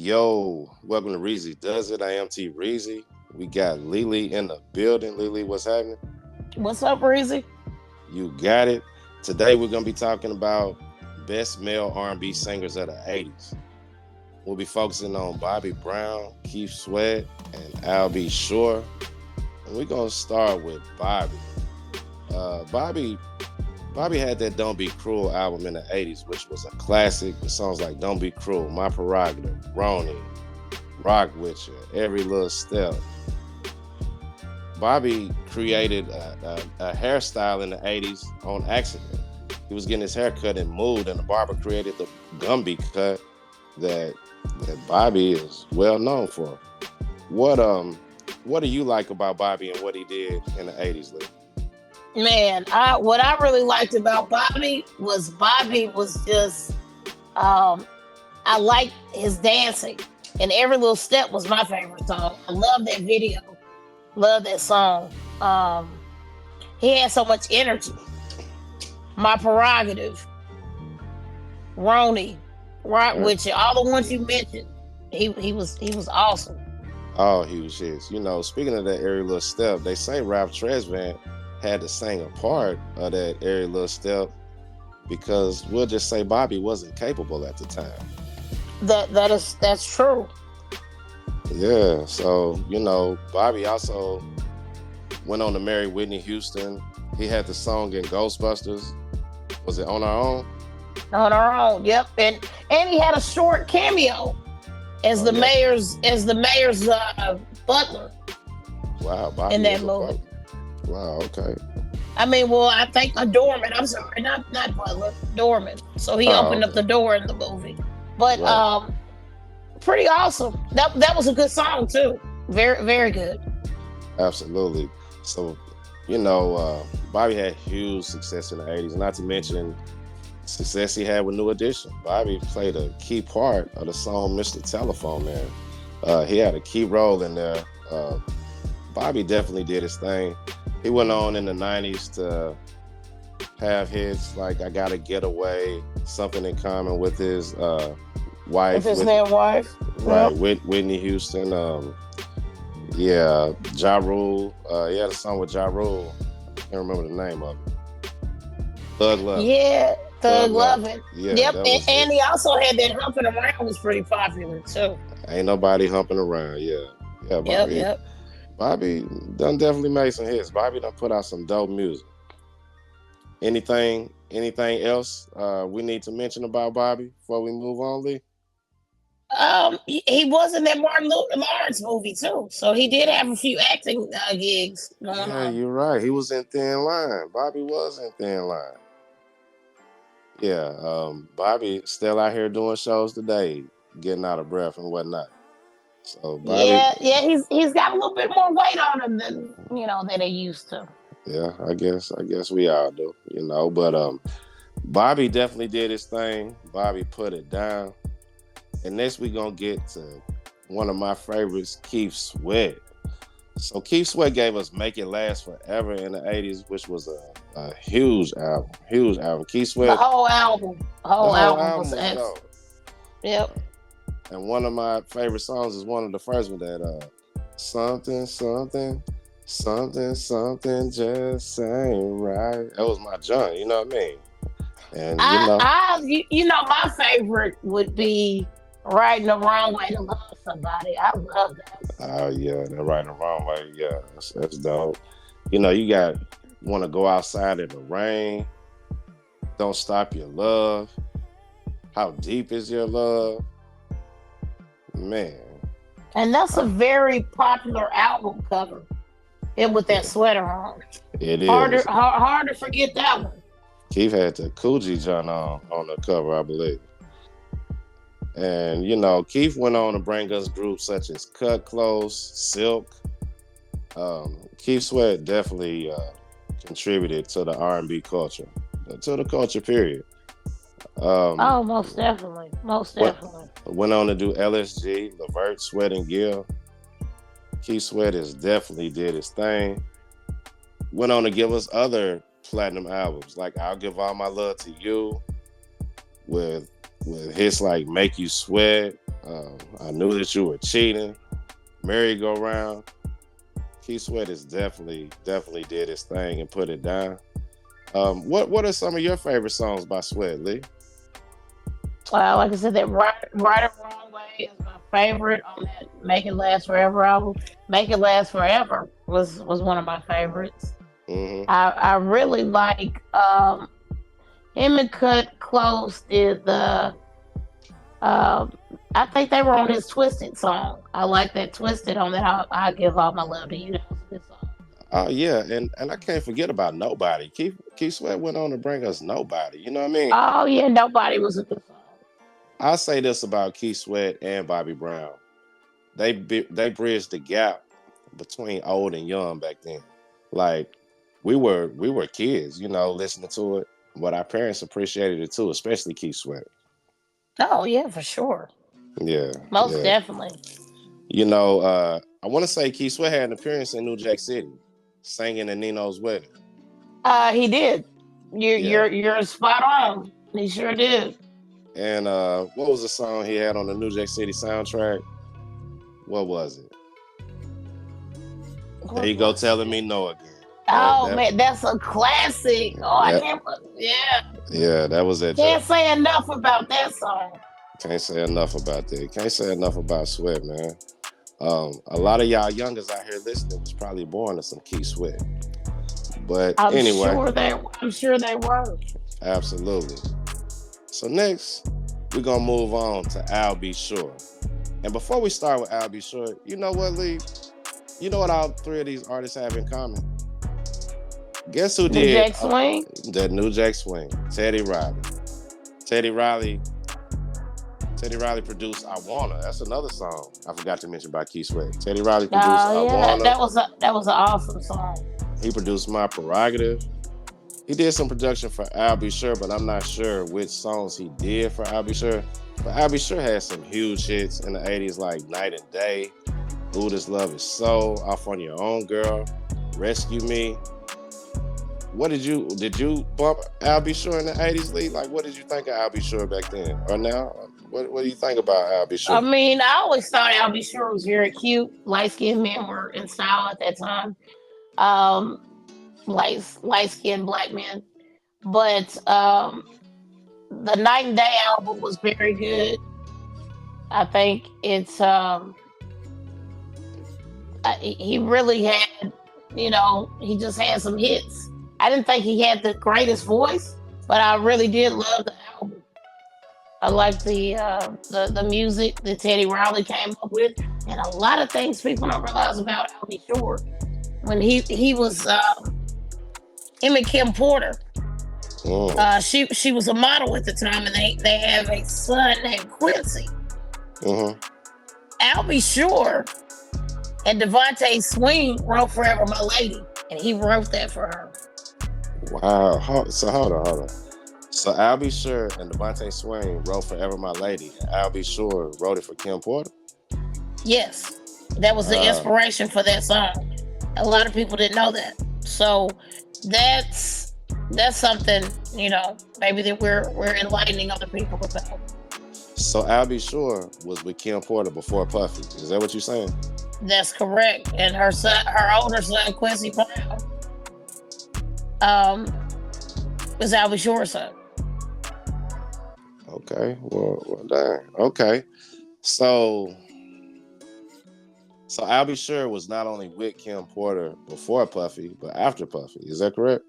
Yo, welcome to Reezy Does It. I am T Reezy. We got Lily in the building. Lily, what's happening? What's up, Reezy? You got it. Today we're gonna be talking about best male R&B singers of the '80s. We'll be focusing on Bobby Brown, Keith Sweat, and Al B. Shore. And we're gonna start with Bobby. Bobby Bobby had that Don't Be Cruel album in the '80s, which was a classic with songs like Don't Be Cruel, My Prerogative, Roni, Rock With You, Every Little Step. Bobby created a hairstyle in the '80s on accident. He was getting his hair cut and moved, and the barber created the Gumby cut that Bobby is well known for. What do you like about Bobby and what he did in the '80s, Lee? Man, what I really liked about Bobby was just I liked his dancing, and Every Little Step was my favorite song. I love that video, love that song. He had so much energy. My Prerogative, Roni, Rock With You, all the ones you mentioned. He was awesome. Oh, he was his. Speaking of that Every Little Step, they say Ralph Tresvant had to sing a part of that Every Little Step because we'll just say Bobby wasn't capable at the time. That's true. Yeah, so Bobby also went on to marry Whitney Houston. He had the song in Ghostbusters. Was it On Our Own? On Our Own, yep. And he had a short cameo as the mayor's butler. Wow, Bobby in that movie. Butler. Wow, okay. I think a doorman. I'm sorry, not butler, doorman. So he opened up the door in the movie. But right. Pretty awesome. That was a good song too. Very, very good. Absolutely. So, Bobby had huge success in the '80s. Not to mention success he had with New Edition. Bobby played a key part of the song "Mr. Telephone Man." He had a key role in there. Bobby definitely did his thing. He went on in the '90s to have hits like "I Gotta Get Away," Something in Common with his wife. With his wife. Right, yep. Whitney Houston. Ja Rule. He had a song with Ja Rule. I can't remember the name of it. Thug Love. Yeah, Thug Lovin'. Yeah, yep, and he also had that Humping Around was pretty popular too. Ain't Nobody Humping Around. Yeah, Bobby. Yep. Bobby done definitely made some hits. Bobby done put out some dope music. Anything else we need to mention about Bobby before we move on, Lee? He was in that Martin Lawrence movie too, so he did have a few acting gigs going on. Yeah, you're right. He was in Thin Line. Bobby was in Thin Line. Yeah, Bobby still out here doing shows today, getting out of breath and whatnot. So Bobby, yeah, he's got a little bit more weight on him than he used to. Yeah, I guess we all do, But Bobby definitely did his thing. Bobby put it down. And next we gonna get to one of my favorites, Keith Sweat. So Keith Sweat gave us "Make It Last Forever" in the '80s, which was a huge album. Keith Sweat. The whole album was excellent. Yep. And one of my favorite songs is one of the first ones that something just ain't right. That was my junk, you know what I mean? And my favorite would be "Riding the Wrong Way to Love Somebody." I love that. Oh yeah, that "Riding the Wrong Way," yeah, that's dope. You want to go outside in the rain. Don't Stop Your Love. How Deep Is Your Love? Man. And that's a very popular album cover. It with that sweater on. It is. Hard to forget that one. Keith had the Coogee John on the cover, I believe. And, Keith went on to bring us groups such as Cut Close, Silk. Keith Sweat definitely contributed to the R&B culture, to the culture, period. Most definitely. Went on to do LSG, Levert, Sweat and Gill. Keith Sweat definitely did his thing. Went on to give us other platinum albums like "I'll Give All My Love to You," with hits like "Make You Sweat," I knew that you were cheating. Merry-go-round. Keith Sweat is definitely did his thing and put it down. What are some of your favorite songs by Sweat, Lee? Well, like I said, that right or wrong way is my favorite on that Make It Last Forever album. Make It Last Forever was one of my favorites. Mm-hmm. I really like him and Cut Close did the I think they were on his Twisted song. I like that Twisted on that I Give All My Love to You. That was a good song. Yeah, and I can't forget about Nobody. Keith Sweat went on to bring us Nobody. You know what I mean? Oh yeah, Nobody was a good song. I'll say this about Keith Sweat and Bobby Brown. They bridged the gap between old and young back then. Like we were kids, listening to it, but our parents appreciated it too, especially Keith Sweat. Oh yeah, for sure. Yeah, Most yeah. definitely. I want to say Keith Sweat had an appearance in New Jack City, singing at Nino's wedding. He did. You're Yeah, you're you're spot on. He sure did. and what was the song he had on the New Jack City soundtrack? What was it? There What you go, was telling it? me no again. Oh man, that's a classic. Oh, I That, can't. Yeah, yeah, that was that can't joke. say enough about that song. Can't say enough about that. Can't say enough about Sweat, man. A lot of y'all youngers out here listening was probably born to some Keith Sweat. But I'm anyway, sure they. I'm sure they were. absolutely. So next, we're gonna move on to Al B. Sure. And before we start with Al B. Sure, you know what, Lee? You know what all three of these artists have in common? Guess who New did Jack Swing. that New Jack Swing? Teddy Riley. Teddy Riley. Teddy Riley produced I Wanna. That's another song I forgot to mention by Keith Sweat. Teddy Riley produced I Yeah, Wanna. that was an awesome song. He produced My Prerogative. He did some production for Al B. Sure, but I'm not sure which songs he did for Al B. Sure. But Al B. Sure had some huge hits in the 80s like Night and Day, Ooh This Love Is So, Off on Your Own Girl, Rescue Me. Did you bump Al B. Sure in the 80s, Lee? Like, what did you think of Al B. Sure back then? Or now? What do you think about Al B. I Sure? mean, I always thought Al B. Sure was very cute. Light skinned men were in style at that time. Um, light skinned black men. But the Night and Day album was very good. I think it's he really had, he just had some hits. I didn't think he had the greatest voice, but I really did love the album. I like the music that Teddy Riley came up with, and a lot of things people don't realize about Al B. Sure. When he was him and Kim Porter. Mm. She was a model at the time, and they have a son named Quincy. Mm-hmm. Al B. Sure and Devontae Swing wrote "Forever My Lady," and he wrote that for her. Wow. So hold on. So Al B. Sure and Devontae Swain wrote Forever My Lady. And Al B. Sure wrote it for Kim Porter? Yes, that was the inspiration for that song. A lot of people didn't know that, so that's something maybe that we're enlightening other people about. So Al B. Sure was with Kim Porter before Puffy. Is that what you're saying? That's correct. And her older son Quincy Brown, was Al B. Sure's son. Okay. Well, dang. Okay. So Al B. Sure was not only with Kim Porter before Puffy, but after Puffy. Is that correct?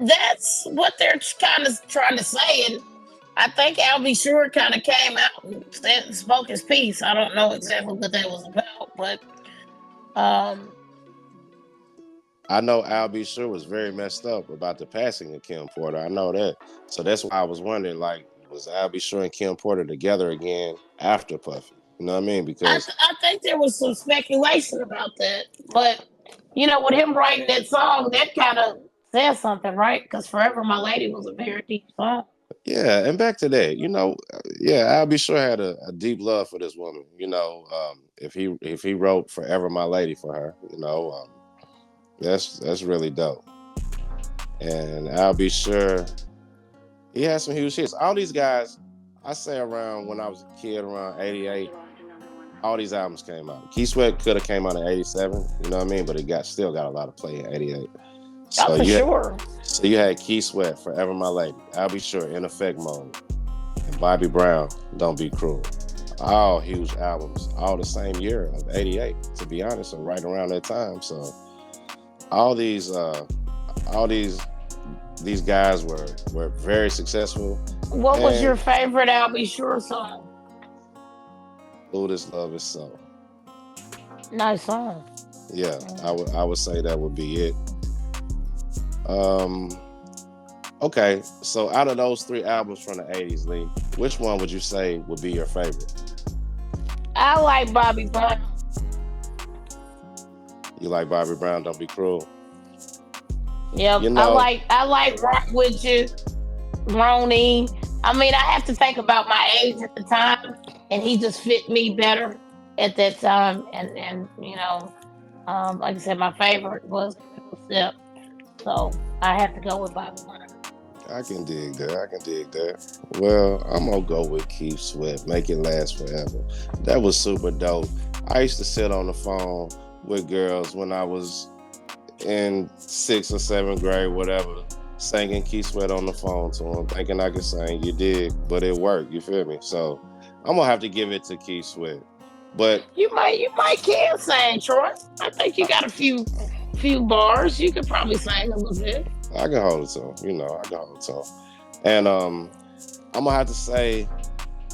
That's what they're kind of trying to say, and I think Al B. Sure kind of came out and spoke his piece. I don't know exactly what that was about, but I know Al B. Sure was very messed up about the passing of Kim Porter. I know that. So that's why I was wondering, like, was Al B. Sure and Kim Porter together again after Puffy? You know what I mean? Because I think there was some speculation about that. But, with him writing that song, that kind of says something, right? Because Forever My Lady was a very deep song. yeah, and back to that, Al B. Sure had a deep love for this woman. If he wrote "Forever My Lady" for her, that's really dope. And Al B. Sure, he had some huge hits. All these guys, I say around when I was a kid, around '88, all these albums came out. Key Sweat could have came out in '87, you know what I mean? But it got still got a lot of play in '88. Oh, So for you had, sure. so you had Key Sweat, Forever My Lady, I'll Be Sure, In Effect Mode, and Bobby Brown, Don't Be Cruel. All huge albums, all the same year of '88, to be honest, or right around that time. So all these all these guys were very successful. What was your And favorite I'll Be Sure song? Ooh, This Love Is So. Nice song. Yeah, Mm. I would say that would be it. Um, okay, so out of those three albums from the '80s, Lee, which one would you say would be your favorite? I like Bobby Brown. You like Bobby Brown, Don't Be Cruel. Yep, You know, I like Rock With You, Roni. I mean, I have to think about my age at the time, and he just fit me better at that time. And like I said, my favorite was Critical Step, so I have to go with Bobby Brown. I can dig that. I can dig that. Well, I'm gonna go with Keith Sweat. Make it last forever. That was super dope. I used to sit on the phone with girls when I was in sixth or seventh grade, whatever, singing Keith Sweat on the phone to them, thinking I could sing. You did, but it worked. You feel me? So I'm gonna have to give it to Keith Sweat. But You might can sing, Troy. I think you I, got a few bars. You could probably sing a little bit. I can hold it to him. You know, I can hold it to him. And I'm gonna have to say,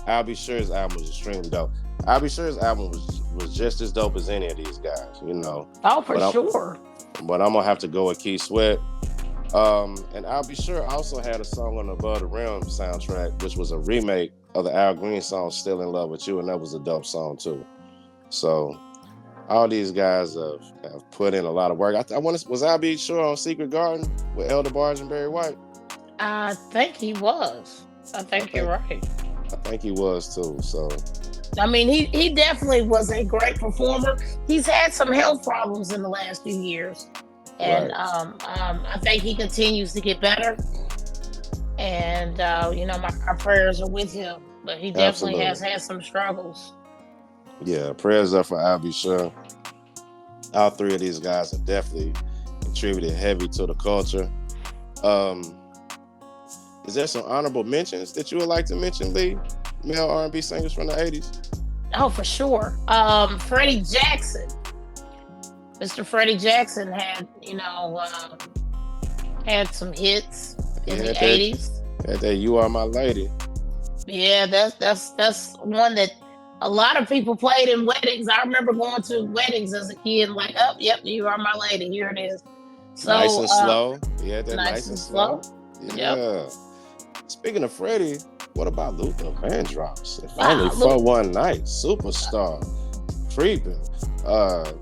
I'll Be Sure's album was extremely dope. I'll Be Sure's album was just as dope as any of these guys. You know, Oh, for but sure. I'm gonna have to go with Keith Sweat. And I'll Be Sure also had a song on the Above the Rim soundtrack, which was a remake of the Al Green song "Still in Love with You," and that was a dope song too. So all these guys have put in a lot of work. I want to, was I'll Be Sure on Secret Garden with Elder Barge and Barry White? I think he was. I I think you're think right. I think he was too. So I mean, he definitely was a great performer. He's had some health problems in the last few years, and right, I think he continues to get better. And our prayers are with him. But he definitely has absolutely. had some struggles. Yeah, prayers up for I'll Be Sure. All three of these guys have definitely contributed heavy to the culture. Um, is there some honorable mentions that you would like to mention, Lee? Male R&B singers from the '80s. Oh, for sure. Freddie Jackson, Mr. Freddie Jackson had some hits He in the had '80s. that "You Are My Lady." Yeah, that's one that a lot of people played in weddings. I remember going to weddings as a kid, and like, oh, yep, you are my lady. Here it is. Nice So and slow. He had that nice nice and and slow. slow. Yep. Yeah. Speaking of Freddie, what about Luther Vandross? If only Wow. for one night, superstar, creeping. Uh,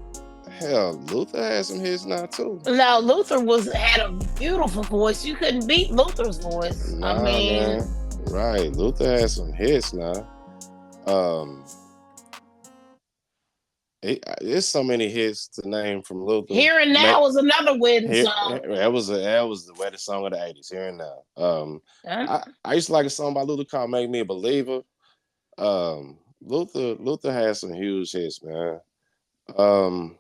hell, Luther had some hits now too. Now Luther was had a beautiful voice. You couldn't beat Luther's voice. I Nah, mean, man. Right, Luther had some hits now. Um, there's so many hits to name from Luther. Here and Now was another wedding Here, song. that was the wettest song of the '80s. Here and Now. Um, I used to like a song by Luther called "Make Me a Believer." Luther had some huge hits, man. Um,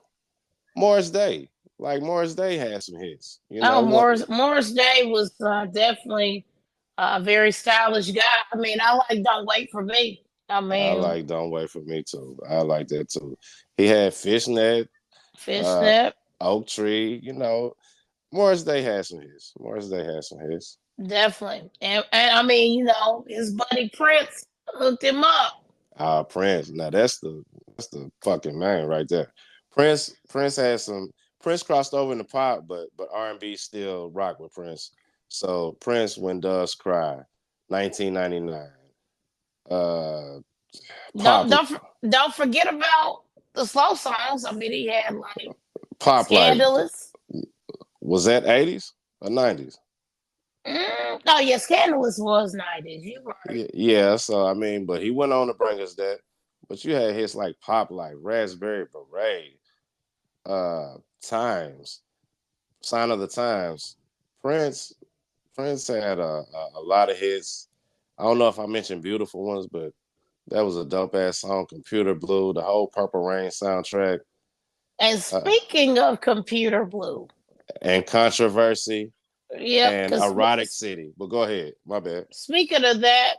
Morris Day, like Morris Day had some hits. You oh, know what? Morris Day was definitely a very stylish guy. I mean, I like Don't Wait for Me. I I mean, like "Don't Wait for Me" too. I like that too. He had Fishnet, uh, Fishnet, Oak Tree. You know, Morris Day had some hits. Morris Day had some hits. definitely. And I mean, his buddy Prince hooked him up. Prince. Now that's the fucking man right there. Prince had some. Prince crossed over in the pop, but R&B still rock with Prince. So Prince, When Doves Cry, 1999. Uh, Don't pop don't for- don't forget about the slow songs. I mean, he had like pop like Scandalous. was that '80s or '90s? Oh yeah, Scandalous was '90s. You right. Yeah, yeah. So I mean, but he went on to bring us that. But you had hits like pop like Raspberry Beret, Times, Sign of the Times. Prince Prince had a lot of hits. I don't know if I mentioned Beautiful Ones, but that was a dope ass song. Computer Blue, the whole Purple Rain soundtrack, And uh, speaking of Computer Blue, and Controversy yep, and because Erotic City. But go ahead, my bad. speaking of that,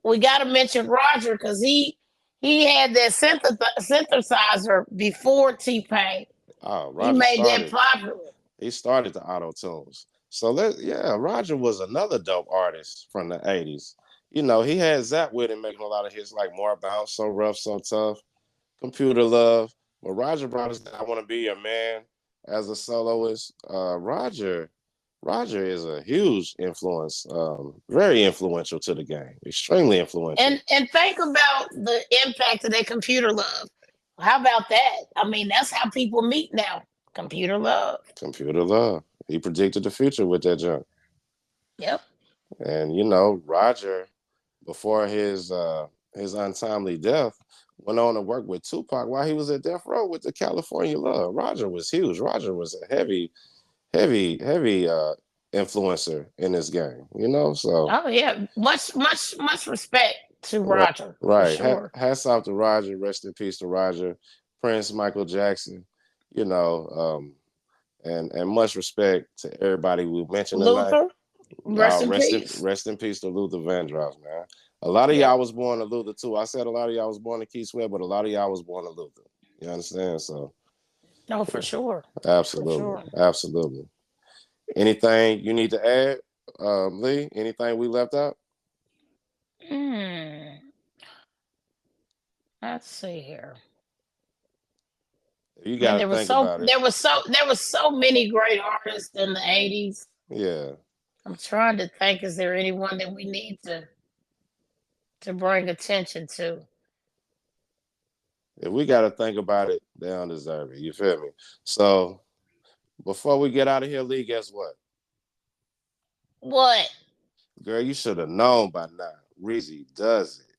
we got to mention Roger because he had that synthesizer before T Pain. Oh, He Roger made that started. popular. He started the auto tunes. So yeah, Roger was another dope artist from the '80s. You know, he had Zap with him making a lot of hits like More Bounce, So Rough, So Tough, Computer Love. But Roger brought us that I Want to Be Your Man as a soloist. Roger is a huge influence, very influential to the game, extremely influential. And think about the impact of that Computer Love. How about that? I mean, that's how people meet now. Computer Love. Computer Love. He predicted the future with that jump. Yep. And you know, Roger, before his untimely death, went on to work with Tupac while he was at Death Row with the California Love. Roger was huge. Roger was a heavy influencer in this game. You know, so Oh yeah. Much respect to right, Roger for right. sure. Hats off to Roger. Rest in peace to Roger, Prince, Michael Jackson. You know, and much respect to everybody we mentioned tonight. Luther, rest in peace. Rest in peace to Luther Vandross, man. A lot of Yep. y'all was born to Luther too. I said a lot of y'all was born to Keith Sweat, but a lot of y'all was born to Luther. You understand? So No, for sure. For absolutely, sure. absolutely. Anything you need to add, Lee? Anything we left out? Hmm. Let's see here. You I mean, got to think about it. there was so many great artists in the '80s. Yeah. I'm trying to think. Is there anyone that we need to bring attention to? If we got to think about it, they don't deserve it. You feel me? So before we get out of here, Lee, guess what? What? Girl, you should have known by now. Reezy does it.